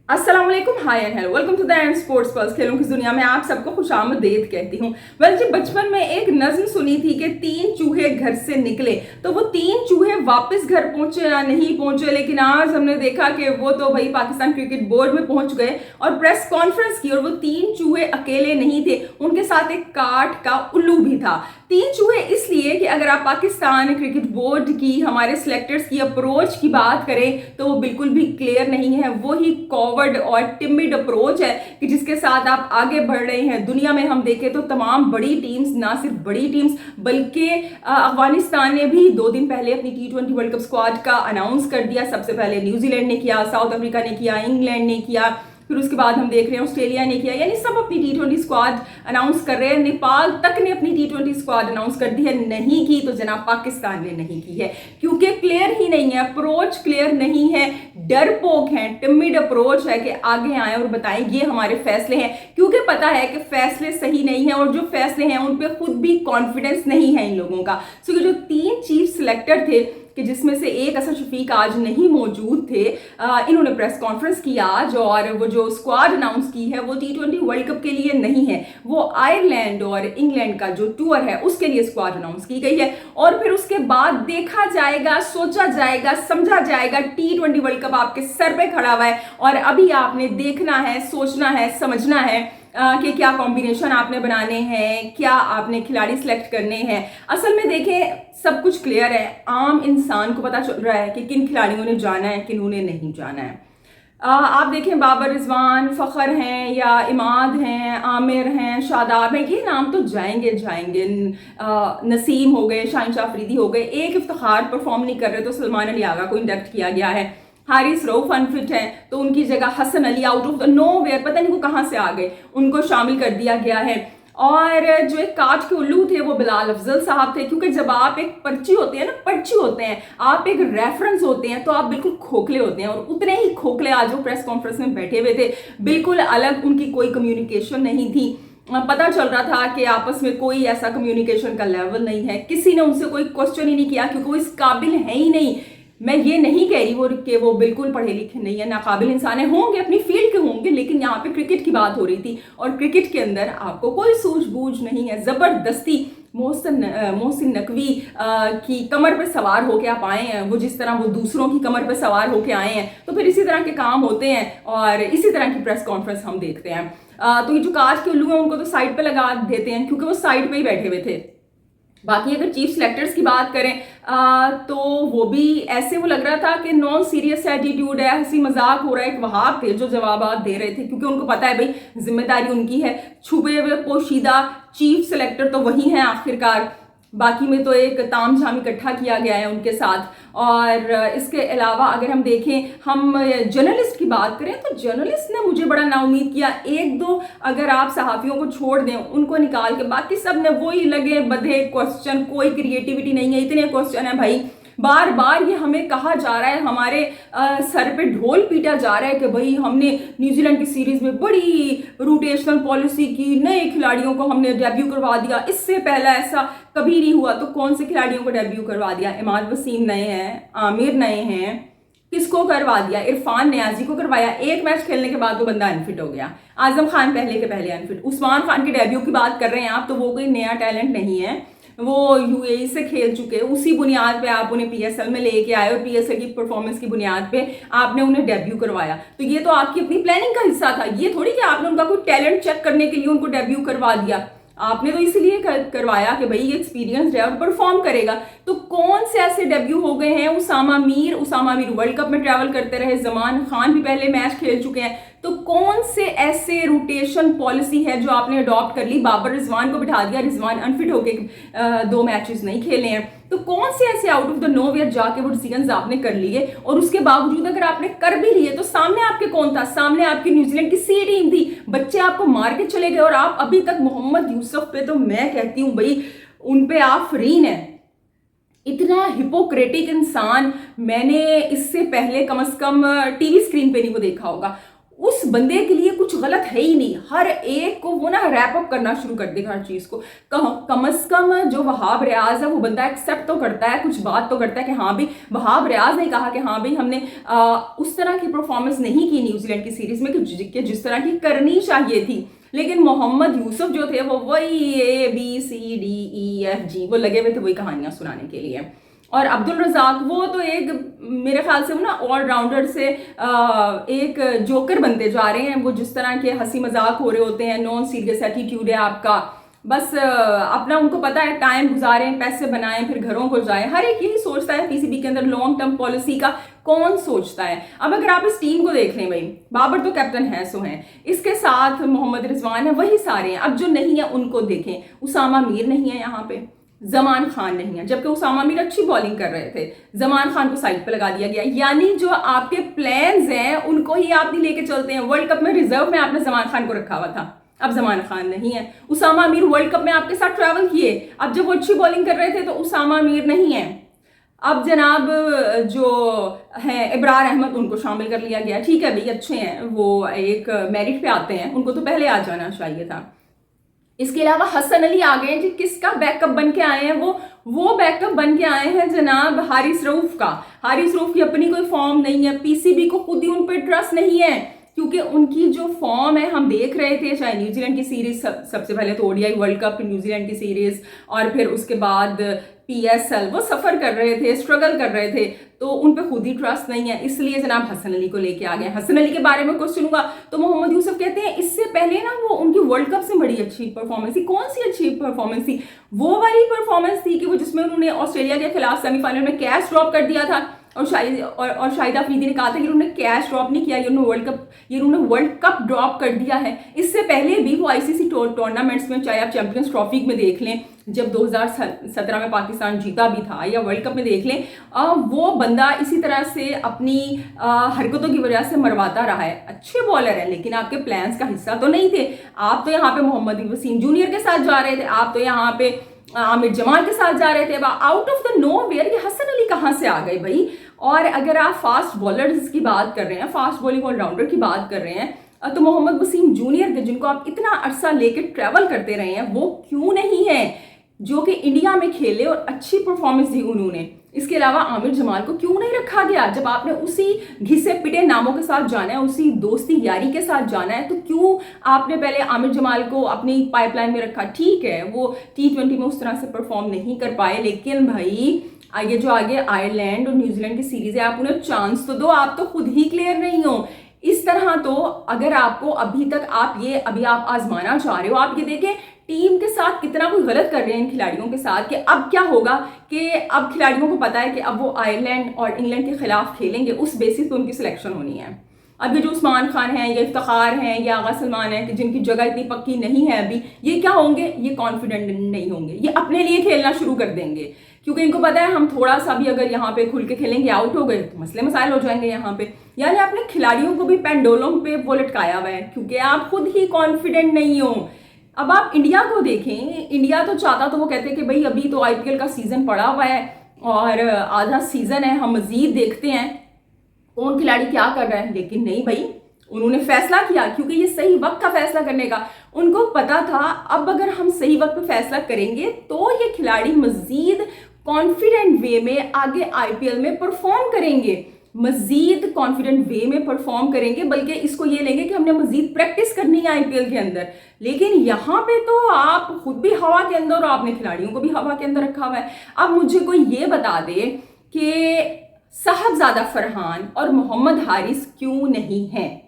अस्सलाम वालेकुम, hi and hello, welcome to the end sports pulse. खेलों की दुनिया में आप सबको खुशामदीद कहती हूँ। जी बचपन में एक नज्म सुनी थी कि 3 चूहे घर से निकले, तो वो 3 चूहे वापस घर पहुंचे या नहीं पहुंचे, लेकिन आज हमने देखा कि वो तो भाई पाकिस्तान क्रिकेट बोर्ड में पहुंच गए और प्रेस कॉन्फ्रेंस की। और वो 3 चूहे अकेले नहीं थे, उनके साथ एक काठ का उल्लू भी था। 3 चूहे इसलिए कि अगर आप पाकिस्तान क्रिकेट बोर्ड की, हमारे सिलेक्टर्स की अप्रोच की बात करें तो वो बिल्कुल भी क्लियर नहीं है। वो ही कॉवर्ड और टिमिड अप्रोच है कि जिसके साथ आप आगे बढ़ रहे हैं। दुनिया में हम देखें तो तमाम बड़ी टीम्स, ना सिर्फ बड़ी टीम्स बल्कि अफगानिस्तान ने भी 2 दिन पहले अपनी T20 वर्ल्ड कप स्क्वाड का अनाउंस कर दिया। सबसे पहले न्यूजीलैंड ने किया, साउथ अफ्रीका ने किया, इंग्लैंड ने किया, फिर उसके बाद हम देख रहे हैं ऑस्ट्रेलिया ने किया। यानी सब अपनी T20 स्क्वाड अनाउंस कर रहे हैं। नेपाल तक ने अपनी T20 स्क्वाड अनाउंस कर दी है, नहीं की तो जनाब पाकिस्तान ने नहीं की है, क्योंकि क्लियर ही नहीं है, अप्रोच क्लियर नहीं है, डरपोक है, टिमिड अप्रोच है कि आगे आए और बताएं ये हमारे फैसले हैं, क्योंकि पता है कि फैसले सही नहीं है और जो फैसले हैं उन पर खुद भी कॉन्फिडेंस नहीं है इन लोगों का। सो जो 3 चीफ सिलेक्टर थे कि जिसमें से एक असद शफीक आज नहीं मौजूद थे, इन्होंने प्रेस कॉन्फ्रेंस की आज, और वो जो स्क्वाड अनाउंस की है वो T20 वर्ल्ड कप के लिए नहीं है, वो आयरलैंड और इंग्लैंड का जो टूर है उसके लिए स्क्वाड अनाउंस की गई है। और फिर उसके बाद देखा जाएगा, सोचा जाएगा, समझा जाएगा। T20 वर्ल्ड कप आपके सर पे खड़ा हुआ है और अभी आपने देखना है, सोचना है, समझना है कि क्या कॉम्बिनेशन आपने बनाने हैं, क्या आपने खिलाड़ी सिलेक्ट करने हैं। असल में देखें, सब कुछ क्लियर है, आम इंसान को पता चल रहा है कि किन खिलाड़ियों ने जाना है, किन ने नहीं जाना है। आप देखें, बाबर रिजवान, फ़खर हैं या इमाद हैं, आमिर हैं, शादाब हैं, ये नाम तो जाएंगे जाएंगे। नसीम हो गए, शाहिन शाह अफरीदी हो गए। एक इफ्तिखार परफॉर्म नहीं कर रहे तो सलमान अली आगा को इंडक्ट किया गया है। हारिस रऊफ अनफिट है तो उनकी जगह Hasan Ali out of the nowhere, पता नहीं वो कहां से आ गए, उनको शामिल कर दिया गया है। और जो एक काठ के उल्लू थे वो बिलाल अफजल साहब थे, क्योंकि जब आप एक पर्ची होते हैं ना, पर्ची होते हैं, आप एक रेफरेंस होते हैं, तो आप बिल्कुल खोखले होते हैं। और उतने ही खोखले आज वो प्रेस कॉन्फ्रेंस में बैठे हुए थे, बिल्कुल अलग, उनकी कोई कम्युनिकेशन नहीं थी। पता चल रहा था कि आपस में कोई ऐसा कम्युनिकेशन का लेवल नहीं है, किसी ने उनसे कोई क्वेश्चन ही नहीं किया, क्योंकि वो इस काबिल है ही नहीं। मैं ये नहीं कह रही कि वो बिल्कुल पढ़े लिखे नहीं है, नाकाबिल इंसान है, होंगे, अपनी फील्ड के होंगे, लेकिन यहाँ पे क्रिकेट की बात हो रही थी और क्रिकेट के अंदर आपको कोई सूझबूझ नहीं है। जबरदस्ती मोहसिन नकवी की कमर पे सवार होके आप आए हैं, वो जिस तरह वो दूसरों की कमर पे सवार होके आए हैं, तो फिर इसी तरह के काम होते हैं और इसी तरह की प्रेस कॉन्फ्रेंस हम देखते हैं। तो ये जो काज के उल्लू हैं उनको तो साइड पे लगा देते हैं, क्योंकि वो साइड पे ही बैठे हुए थे। बाकी अगर चीफ सिलेक्टर्स की बात करें तो वो भी ऐसे, वो लग रहा था कि नॉन सीरियस एटीट्यूड है, हंसी मजाक हो रहा है। एक वहाब थे जो जवाब दे रहे थे, क्योंकि उनको पता है भाई जिम्मेदारी उनकी है। छुपे हुए पोशीदा चीफ सिलेक्टर तो वही हैं आखिरकार, बाकी में तो एक तामझाम इकट्ठा किया गया है उनके साथ। और इसके अलावा अगर हम देखें, हम जर्नलिस्ट की बात करें तो जर्नलिस्ट ने मुझे बड़ा नाउमीद किया। 1-2 अगर आप सहाफियों को छोड़ दें, उनको निकाल के बाकी सब ने वही लगे बधे क्वेश्चन, कोई क्रिएटिविटी नहीं है। इतने क्वेश्चन है भाई, बार बार ये हमें कहा जा रहा है, हमारे सर पे ढोल पीटा जा रहा है कि भाई हमने न्यूजीलैंड की सीरीज में बड़ी रोटेशनल पॉलिसी की, नए खिलाड़ियों को हमने डेब्यू करवा दिया, इससे पहले ऐसा कभी नहीं हुआ। तो कौन से खिलाड़ियों को डेब्यू करवा दिया? इमाद वसीम नए हैं, आमिर नए हैं, किसको करवा दिया? इरफान नियाजी को करवाया। एक मैच खेलने के बाद वो बंदा अनफिट हो गया। आजम खान पहले के पहले अनफिट। उस्मान खान के डेब्यू की बात कर रहे हैं आप, तो वो कोई नया टैलेंट नहीं है, वो यूएई से खेल चुके, उसी बुनियाद पे आप उन्हें पीएसएल में लेके आए और पीएसएल की परफॉर्मेंस की बुनियाद पे आपने उन्हें डेब्यू करवाया। तो ये तो आपकी अपनी प्लानिंग का हिस्सा था, ये थोड़ी कि आपने उनका कोई टैलेंट चेक करने के लिए उनको डेब्यू करवा दिया। आपने तो इसलिए करवाया कि भाई ये एक्सपीरियंस है और परफॉर्म करेगा। तो कौन से ऐसे डेब्यू हो गए हैं? उसामा मीर वर्ल्ड कप में ट्रैवल करते रहे, जमान खान भी पहले मैच खेल चुके हैं। तो कौन से ऐसे रोटेशन पॉलिसी है जो आपने अडॉप्ट कर ली? बाबर रिजवान को बिठा दिया, रिजवान अनफिट होके 2 मैचेस नहीं खेले हैं। तो कौन से ऐसे आउट ऑफ द नोवेयर जाके वो डिसीजंस आपने कर लिए? और उसके बावजूद अगर आपने कर भी लिए तो सामने आपके कौन था? सामने आपकी न्यूजीलैंड की सी टीम थी, बच्चे आपको मार के चले गए और आप अभी तक मोहम्मद यूसुफ पे, तो मैं कहती हूँ भाई उन पे आफरीन है। इतना हिपोक्रेटिक इंसान मैंने इससे पहले कम से कम टीवी स्क्रीन पे नहीं को देखा होगा। उस बंदे के लिए कुछ गलत है ही नहीं, हर एक को वो ना रैप अप करना शुरू कर देगा हर चीज को। कम से कम जो वहाब रियाज है वो बंदा एक्सेप्ट तो करता है, कुछ बात तो करता है कि हाँ भाई वहाब रियाज ने कहा कि हाँ भाई हमने उस तरह की परफॉर्मेंस नहीं की न्यूजीलैंड की सीरीज में कि जिस तरह की करनी चाहिए थी। लेकिन मोहम्मद यूसुफ जो थे वो वही ABCDEFG वो लगे हुए थे वही कहानियां सुनाने के लिए। और अब्दुल रज़ाक वो तो एक मेरे ख्याल से वो ना ऑलराउंडर से एक जोकर बनते जा रहे हैं। वो जिस तरह के हंसी मजाक हो रहे होते हैं, नॉन सीरियस एटीट्यूड है आपका, बस अपना उनको पता है टाइम गुजारें, पैसे बनाएं, फिर घरों को जाएं। हर एक यही सोचता है पीसीबी के अंदर लॉन्ग टर्म पॉलिसी का कौन सोचता है। अब अगर आप इस टीम को देख लें भाई, बाबर तो कैप्टन है सो हैं, इसके साथ मोहम्मद रिजवान है, वही सारे हैं। अब जो नहीं है उनको देखें, उसामा मीर नहीं है यहाँ पे, जमान खान नहीं है, जबकि उसामा मीर अच्छी बॉलिंग कर रहे थे, जमान खान को साइड पे लगा दिया गया। यानी जो आपके प्लान्स हैं उनको ही आप नहीं लेके चलते हैं। वर्ल्ड कप में रिजर्व में आपने जमान खान को रखा हुआ था, अब जमान खान नहीं है। उसामा मीर वर्ल्ड कप में आपके साथ ट्रैवल किए, अब जब वो अच्छी बॉलिंग कर रहे थे तो उसामा मीर नहीं है। अब जनाब जो है इब्रार अहमद उनको शामिल कर लिया गया, ठीक है भाई अच्छे हैं, वो एक मेरिट पे आते हैं, उनको तो पहले आ जाना चाहिए था। इसके अलावा हसन अली आ गए जी, किसका बैकअप बन के आए हैं? वो बैकअप बन के आए हैं जनाब हारिस रऊफ का। हारिस रऊफ की अपनी कोई फॉर्म नहीं है, पीसीबी को खुद ही उन पर ट्रस्ट नहीं है, क्योंकि उनकी जो फॉर्म है हम देख रहे थे, चाहे न्यूजीलैंड की सीरीज सबसे पहले तो ओडीआई वर्ल्ड कप, न्यूजीलैंड की सीरीज और फिर उसके बाद PSL, वो सफर कर रहे थे, स्ट्रगल कर रहे थे, तो उन पे खुद ही ट्रस्ट नहीं है, इसलिए जनाब हसन अली को लेके आ गए। हसन अली के बारे में क्वेश्चन हुआ तो मोहम्मद यूसुफ कहते हैं इससे पहले ना वो उनकी वर्ल्ड कप से बड़ी अच्छी परफॉर्मेंस थी। कौन सी अच्छी परफॉर्मेंस थी? वो वाली परफॉर्मेंस थी कि वो जिसमें उन्होंने ऑस्ट्रेलिया के खिलाफ सेमीफाइनल में कैच ड्रॉप कर दिया था, और शाहिदा अफरीदी ने कहा था कि उन्होंने कैच ड्रॉप नहीं किया, ये उन्होंने वर्ल्ड कप ड्रॉप कर दिया है। इससे पहले भी वो आईसीसी टूर्नामेंट्स में, चाहे आप चैंपियंस ट्रॉफी में देख लें, जब 2017 में पाकिस्तान जीता भी था, या वर्ल्ड कप में देख लें, वो बंदा इसी तरह से अपनी हरकतों की वजह से मरवाता रहा है। अच्छे बॉलर है लेकिन आपके प्लान्स का हिस्सा तो नहीं थे। आप तो यहाँ पे मोहम्मद वसीम जूनियर के साथ जा रहे थे, आप तो यहाँ पे आमिर जमाल के साथ जा रहे थे। Out of the nowhere ये हसन अली कहाँ से आ गए भाई? और अगर आप फास्ट बॉलर्स की बात कर रहे हैं, फास्ट बॉलिंग ऑलराउंडर की बात कर रहे हैं, तो मोहम्मद वसीम जूनियर के, जिनको आप इतना अरसा लेके ट्रैवल करते रहे हैं, वो क्यों नहीं है जो कि इंडिया में खेले और अच्छी परफॉर्मेंस दी उन्होंने? इसके अलावा आमिर जमाल को क्यों नहीं रखा गया? जब आपने उसी घिसे पिटे नामों के साथ जाना है, उसी दोस्ती यारी के साथ जाना है, तो क्यों आपने पहले आमिर जमाल को अपनी पाइपलाइन में रखा? ठीक है वो T20 में उस तरह से परफॉर्म नहीं कर पाए, लेकिन भाई आगे जो आगे आयरलैंड और न्यूजीलैंड की सीरीज है, आप उन्हें चांस तो दो, आप तो खुद ही क्लियर नहीं हो। इस तरह तो अगर आपको अभी तक अभी आप आजमाना चाह रहे हो, आप ये देखें टीम के साथ कितना कोई गलत कर रहे हैं इन खिलाड़ियों के साथ, कि अब क्या होगा कि अब खिलाड़ियों को पता है कि अब वो आयरलैंड और इंग्लैंड के खिलाफ खेलेंगे, उस बेसिस पे उनकी सिलेक्शन होनी है। अब ये जो उस्मान खान हैं, ये इफ्तिखार हैं, ये आगा सलमान है, कि जिनकी जगह इतनी पक्की नहीं है अभी, ये क्या होंगे? ये कॉन्फिडेंट नहीं होंगे, ये अपने लिए खेलना शुरू कर देंगे, क्योंकि इनको पता है हम थोड़ा सा भी अगर यहाँ पे खुल के खेलेंगे, आउट हो गए तो मसले मसाइल हो जाएंगे यहाँ पे। यानी आपने खिलाड़ियों को भी पेंडुलम पे वो लटकाया हुआ है, क्योंकि आप खुद ही कॉन्फिडेंट नहीं हो। अब आप इंडिया को देखें, इंडिया तो चाहता तो वो कहते हैं कि भाई अभी तो IPL का सीजन पड़ा हुआ है और आधा सीजन है, हम मजीद देखते हैं कौन खिलाड़ी क्या कर रहा है, लेकिन नहीं भाई, उन्होंने फैसला किया, क्योंकि ये सही वक्त था फैसला करने का। उनको पता था अब अगर हम सही वक्त पे फैसला करेंगे तो ये खिलाड़ी मजीद कॉन्फिडेंट वे में आगे IPL में परफॉर्म करेंगे, मजीद कॉन्फिडेंट वे में परफॉर्म करेंगे, बल्कि इसको ये लेंगे कि हमने मजीद प्रैक्टिस करनी है IPL के अंदर। लेकिन यहाँ पे तो आप खुद भी हवा के अंदर और आपने खिलाड़ियों को भी हवा के अंदर रखा हुआ है। अब मुझे कोई ये बता दे कि साहबजादा फरहान और मोहम्मद हारिस क्यों नहीं है?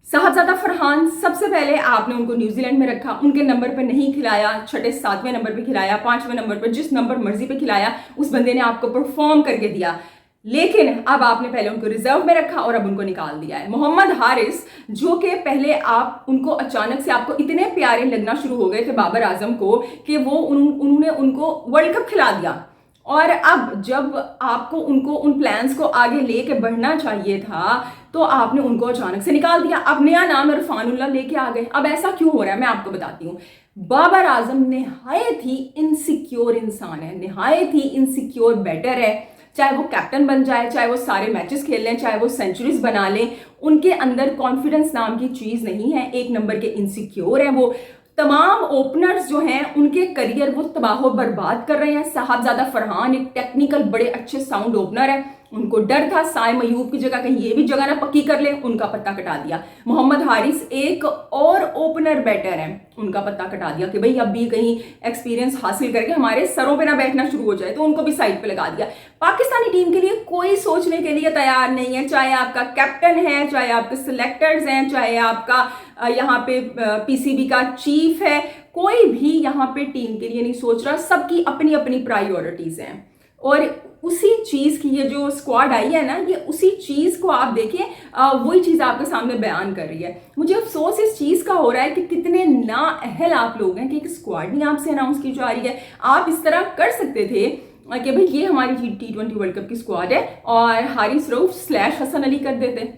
साहबजादा फरहान सबसे पहले आपने उनको न्यूजीलैंड में रखा, उनके नंबर पे नहीं खिलाया, छठे 7वें नंबर पे खिलाया, 5वें नंबर पे, जिस नंबर मर्जी पे खिलाया उस बंदे ने आपको परफॉर्म करके दिया। लेकिन अब आपने पहले उनको रिजर्व में रखा और अब उनको निकाल दिया है। मोहम्मद हारिस, जो कि पहले आप उनको अचानक से आपको इतने प्यारे लगना शुरू हो गए थे बाबर आजम को कि वो उन्होंने उनको वर्ल्ड कप खिला दिया, और अब जब आपको उनको उन प्लान्स को आगे लेके बढ़ना चाहिए था तो आपने उनको अचानक से निकाल दिया। अब नया नाम इरफानुल्लाह लेके आ गए। अब ऐसा क्यों हो रहा है मैं आपको बताती हूँ। बाबर आजम निहायत ही इनसिक्योर इंसान है, निहायत ही इनसिक्योर बैटर है, चाहे वो कैप्टन बन जाए, चाहे वो सारे मैचेस खेल लें, चाहे वो सेंचुरीज बना लें, उनके अंदर कॉन्फिडेंस नाम की चीज़ नहीं है। एक नंबर के इनसिक्योर हैं वो। तमाम ओपनर्स जो हैं उनके करियर वो तबाह बर्बाद कर रहे हैं। साहबजादा फरहान एक टेक्निकल बड़े अच्छे साउंड ओपनर है, उनको डर था साइम अयूब की जगह कहीं ये भी जगह ना पक्की कर ले, उनका पत्ता कटा दिया। मोहम्मद हारिस एक और ओपनर बैटर है, उनका पत्ता कटा दिया कि भाई अब भी कहीं एक्सपीरियंस हासिल करके हमारे सरों पे ना बैठना शुरू हो जाए, तो उनको भी साइड पे लगा दिया। पाकिस्तानी टीम के लिए कोई सोचने के लिए तैयार नहीं है, चाहे आपका कैप्टन है, चाहे आपके सिलेक्टर्स हैं, चाहे आपका यहाँ पे पीसीबी का चीफ है, कोई भी यहाँ पे टीम के लिए नहीं सोच रहा। सबकी अपनी अपनी प्रायोरिटीज हैं और उसी चीज की ये जो स्क्वाड आई है ना, ये उसी चीज को आप देखें, वही चीज आपके सामने बयान कर रही है। मुझे अफसोस इस चीज का हो रहा है कि कितने नाअहल आप लोग हैं कि एक स्क्वाड नहीं आपसे अनाउंस की जा रही है। आप इस तरह कर सकते थे कि भाई ये हमारी T20 वर्ल्ड कप की स्क्वाड है और हारिस रऊफ / हसन अली कर देते,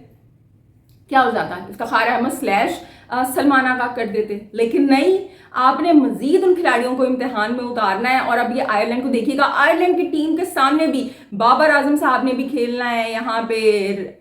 क्या हो जाता है, इफ्तिखार अहमद / सलमान आगा कर देते। लेकिन नहीं, आपने मजीद उन खिलाड़ियों को इम्तिहान में उतारना है। और अब ये आयरलैंड को देखिएगा, आयरलैंड की टीम के सामने भी बाबर आजम साहब ने भी खेलना है, यहाँ पे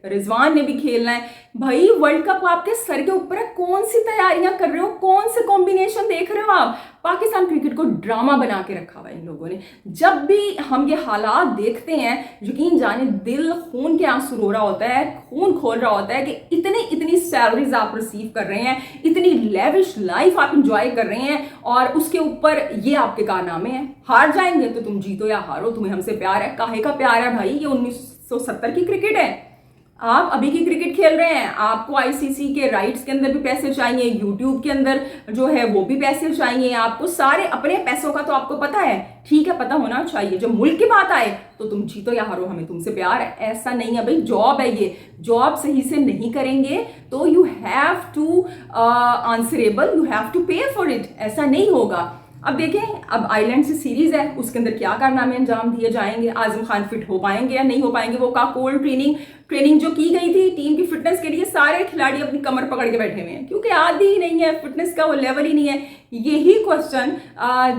रिजवान ने भी खेलना है। भाई वर्ल्ड कप आपके सर के ऊपर है, कौन सी तैयारियां कर रहे हो, कौन से कॉम्बिनेशन देख रहे हो आप। पाकिस्तान क्रिकेट को ड्रामा बना के रखा हुआ है इन लोगों ने। जब भी हम ये हालात देखते हैं, यकीन जाने दिल खून के आंसू रो रहा होता है, खून खोल रहा होता है कि इतनी सैलरीज आप रिसीव कर रहे हैं, इतनी लेविश लाइफ आप इंजॉय कर रहे हैं और उसके ऊपर ये आपके कारनामे हैं। हार जाएंगे तो तुम जीतो या हारो, तुम्हें हमसे प्यार है। काहे का प्यार है भाई, ये 1970 की क्रिकेट है, आप अभी की क्रिकेट खेल रहे हैं। आपको आईसीसी के राइट्स के अंदर भी पैसे चाहिए, यूट्यूब के अंदर जो है वो भी पैसे चाहिए, आपको सारे अपने पैसों का तो आपको पता है, ठीक है, पता होना चाहिए। जब मुल्क की बात आए तो तुम जीतो या हारो, हमें तुमसे प्यार है, ऐसा नहीं है भाई। जॉब है, ये जॉब सही से नहीं करेंगे तो you have to answerable, you have to pay for it, ऐसा नहीं होगा। अब देखें, अब आयरलैंड से सीरीज है, उसके अंदर क्या कारनामे अंजाम दिए जाएंगे, आजम खान फिट हो पाएंगे या नहीं हो पाएंगे। वो का कोल्ड ट्रेनिंग जो की गई थी टीम की फिटनेस के लिए, सारे खिलाड़ी अपनी कमर पकड़ के बैठे हुए हैं क्योंकि आदि ही नहीं है, फिटनेस का वो लेवल ही नहीं है। यही क्वेश्चन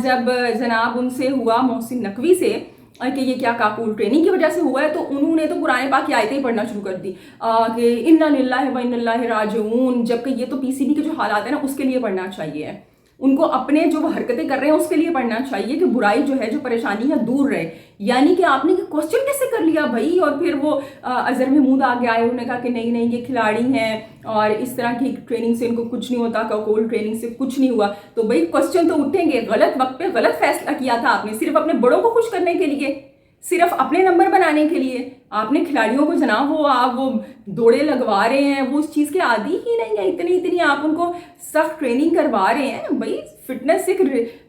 जब जनाब उनसे हुआ, मोहसिन नकवी से, कि ये क्या काकूल ट्रेनिंग की वजह से हुआ है, तो उन्होंने तो कुरान पाक की आयतें ही पढ़ना शुरू कर दी कि इन्ना लिल्लाहि व इन्ना इलैहि राजिऊन, जबकि ये तो पीसीबी के जो हालात है ना उसके लिए पढ़ना चाहिए, उनको अपने जो हरकतें कर रहे हैं उसके लिए पढ़ना चाहिए कि बुराई जो है, जो परेशानी है दूर रहे। यानी कि आपने क्वेश्चन कैसे कर लिया भाई। और फिर वो अजहर महमूद आगे आए, उन्होंने कहा कि नहीं ये खिलाड़ी हैं और इस तरह की ट्रेनिंग से इनको कुछ नहीं होता, कोल्ड ट्रेनिंग से कुछ नहीं हुआ। तो भाई क्वेश्चन तो उठेंगे। गलत वक्त पे गलत फैसला किया था आपने, सिर्फ अपने बड़ों को खुश करने के लिए, सिर्फ अपने नंबर बनाने के लिए। आपने खिलाड़ियों को जनाब वो आप वो दौड़े लगवा रहे हैं, वो उस चीज़ के आदी ही नहीं है, इतनी आप उनको सख्त ट्रेनिंग करवा रहे हैं। भाई फिटनेस एक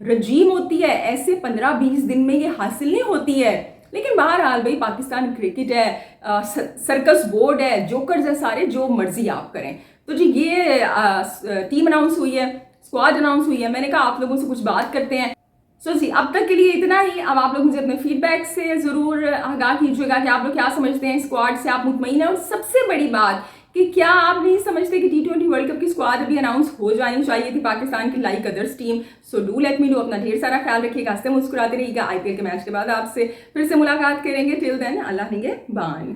रजीम होती है, ऐसे 15-20 दिन में ये हासिल नहीं होती है। लेकिन बहरहाल भाई पाकिस्तान क्रिकेट है, सर्कस बोर्ड है, जोकर्स है सारे, जो मर्जी आप करें। तो जी ये टीम अनाउंस हुई है, स्क्वाड अनाउंस हुई है, मैंने कहा आप लोगों से कुछ बात करते हैं। सो जी अब तक के लिए इतना ही। अब आप लोग मुझे अपने फीडबैक से ज़रूर आगाह कीजिएगा कि आप लोग क्या समझते हैं, स्क्वाड से आप मुतमईन हैं। और सबसे बड़ी बात कि क्या आप नहीं समझते कि T20 वर्ल्ड कप की स्क्वाड अभी अनाउंस हो जानी चाहिए थी पाकिस्तान की, like others team. So do let me know. अपना ढेर सारा ख्याल रखिएगा, हंसते मुस्कुराते रहिएगा। IPL के मैच के बाद आपसे फिर से मुलाकात करेंगे। टिल देन अल्लाह निगहबान।